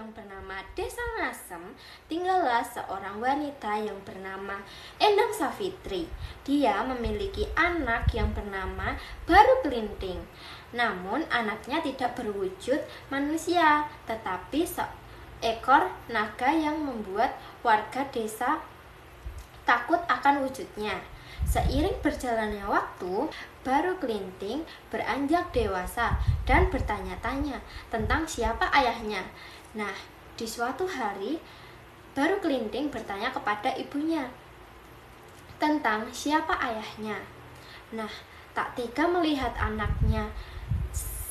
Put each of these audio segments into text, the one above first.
yang bernama Desa Ngasem, tinggallah seorang wanita yang bernama Endang Savitri. Dia memiliki anak yang bernama Baru Kelinting. Namun anaknya tidak berwujud manusia, tetapi seekor naga yang membuat warga desa takut akan wujudnya. Seiring berjalannya waktu, Baru Kelinting beranjak dewasa dan bertanya-tanya tentang siapa ayahnya. Nah, di suatu hari, Baru Kelinting bertanya kepada ibunya tentang siapa ayahnya. Nah, tak tega melihat anaknya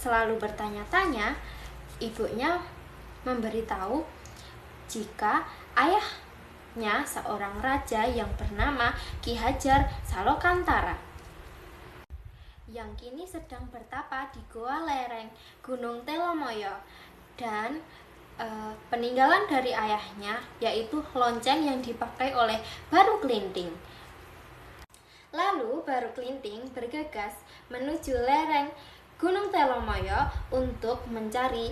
selalu bertanya-tanya, ibunya memberitahu jika ayahnya seorang raja yang bernama Ki Hajar Salokantara, yang kini sedang bertapa di Goa Lereng Gunung Telomoyo, dan peninggalan dari ayahnya yaitu lonceng yang dipakai oleh Baru Kelinting. Lalu Baru Kelinting bergegas menuju lereng Gunung Telomoyo untuk mencari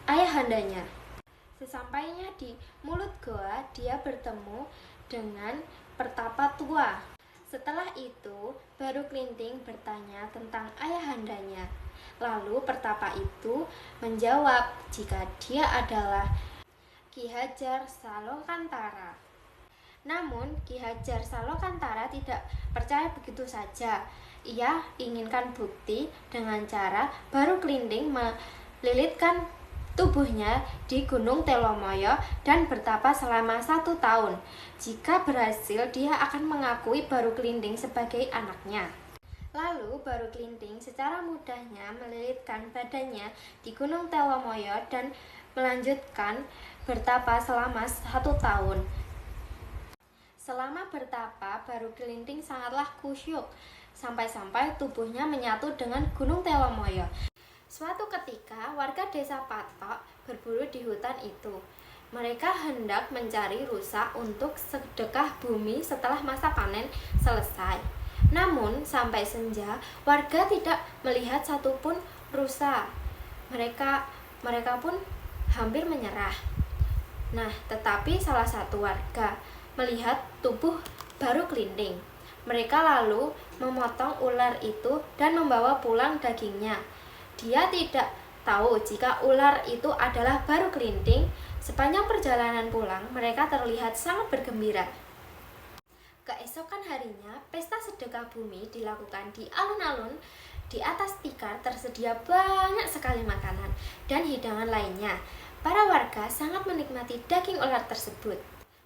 ayahandanya. Sesampainya di mulut goa, dia bertemu dengan pertapa tua. Setelah itu, Baru Kelinting bertanya tentang ayahandanya. Lalu pertapa itu menjawab jika dia adalah Ki Hajar Salokantara. Namun Ki Hajar Salokantara tidak percaya begitu saja. Ia inginkan bukti dengan cara Baru Kelinting melilitkan tubuhnya di Gunung Telomoyo dan bertapa selama 1 tahun. Jika berhasil, dia akan mengakui Baru Kelinting sebagai anaknya. Lalu Baru Kelinting secara mudahnya melilitkan badannya di Gunung Telomoyo dan melanjutkan bertapa selama 1 tahun. Selama bertapa, Baru Kelinting sangatlah kusyuk, sampai-sampai tubuhnya menyatu dengan Gunung Telomoyo. Suatu ketika, warga desa Patok berburu di hutan itu. Mereka hendak mencari rusa untuk sedekah bumi setelah masa panen selesai. Namun, sampai senja, warga tidak melihat satupun rusa. Mereka pun hampir menyerah. Nah, tetapi salah satu warga melihat tubuh Baru Kelinting. Mereka lalu memotong ular itu dan membawa pulang dagingnya. Dia tidak tahu jika ular itu adalah Baru Kelinting. Sepanjang perjalanan pulang, mereka terlihat sangat bergembira. Keesokan harinya, pesta sedekah bumi dilakukan di alun-alun. Di atas tikar tersedia banyak sekali makanan dan hidangan lainnya. Para warga sangat menikmati daging ular tersebut.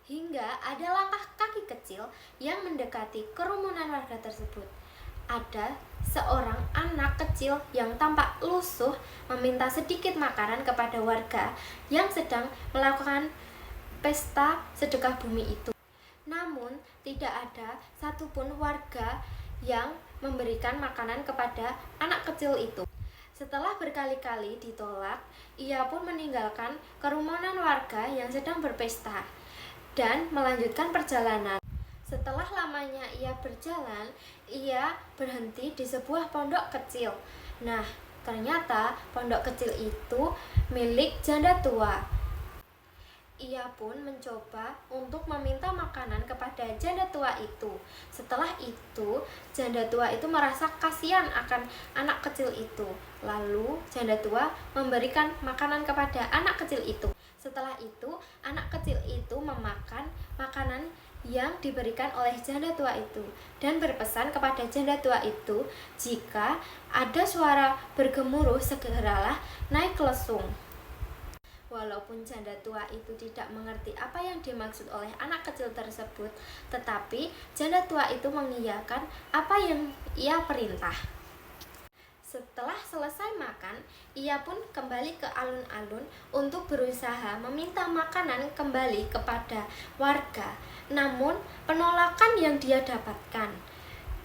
Hingga ada langkah kaki kecil yang mendekati kerumunan warga tersebut. Ada seorang anak kecil yang tampak lusuh meminta sedikit makanan kepada warga yang sedang melakukan pesta sedekah bumi itu. Namun, tidak ada satupun warga yang memberikan makanan kepada anak kecil itu. Setelah berkali-kali ditolak, ia pun meninggalkan kerumunan warga yang sedang berpesta dan melanjutkan perjalanan. Setelah lamanya ia berjalan, ia berhenti di sebuah pondok kecil. Nah, ternyata pondok kecil itu milik janda tua. Ia pun mencoba untuk meminta makanan kepada janda tua itu. Setelah itu, janda tua itu merasa kasihan akan anak kecil itu. Lalu, janda tua memberikan makanan kepada anak kecil itu. Setelah itu, anak kecil itu memakan makanan yang diberikan oleh janda tua itu dan berpesan kepada janda tua itu, jika ada suara bergemuruh segeralah naik lesung. Walaupun janda tua itu tidak mengerti apa yang dimaksud oleh anak kecil tersebut, tetapi janda tua itu mengiyakan apa yang ia perintah. Setelah selesai makan, ia pun kembali ke alun-alun untuk berusaha meminta makanan kembali kepada warga. Namun, penolakan yang dia dapatkan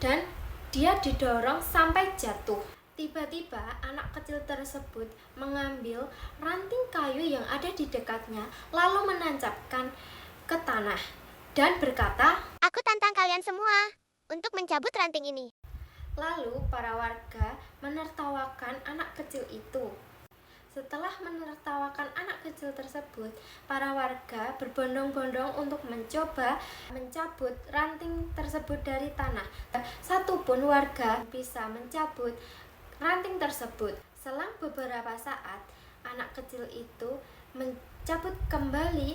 dan dia didorong sampai jatuh. Tiba-tiba, anak kecil tersebut mengambil ranting kayu yang ada di dekatnya, lalu menancapkan ke tanah dan berkata, "Aku tantang kalian semua untuk mencabut ranting ini." Lalu para warga menertawakan anak kecil itu. Setelah menertawakan anak kecil tersebut, para warga berbondong-bondong untuk mencoba mencabut ranting tersebut dari tanah. Satupun warga bisa mencabut ranting tersebut. Selang beberapa saat, anak kecil itu mencabut kembali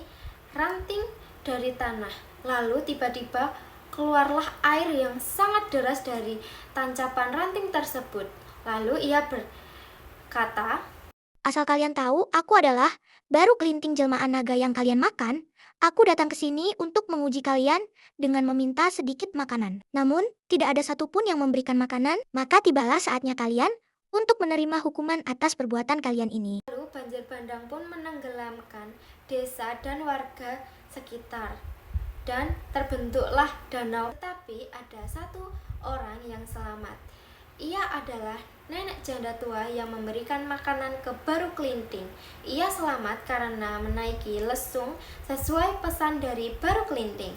ranting dari tanah. Lalu tiba-tiba keluarlah air yang sangat deras dari tancapan ranting tersebut. Lalu ia berkata, Asal kalian tahu, aku adalah baru kelinting jelmaan naga yang kalian makan. Aku datang ke sini untuk menguji kalian dengan meminta sedikit makanan. Namun, tidak ada satupun yang memberikan makanan, maka tibalah saatnya kalian untuk menerima hukuman atas perbuatan kalian ini. lalu banjir bandang pun menenggelamkan desa dan warga sekitar. Dan terbentuklah danau. Tetapi ada satu orang yang selamat. Ia adalah nenek janda tua yang memberikan makanan ke Baru Kelinting. Ia selamat karena menaiki lesung sesuai pesan dari Baru Kelinting.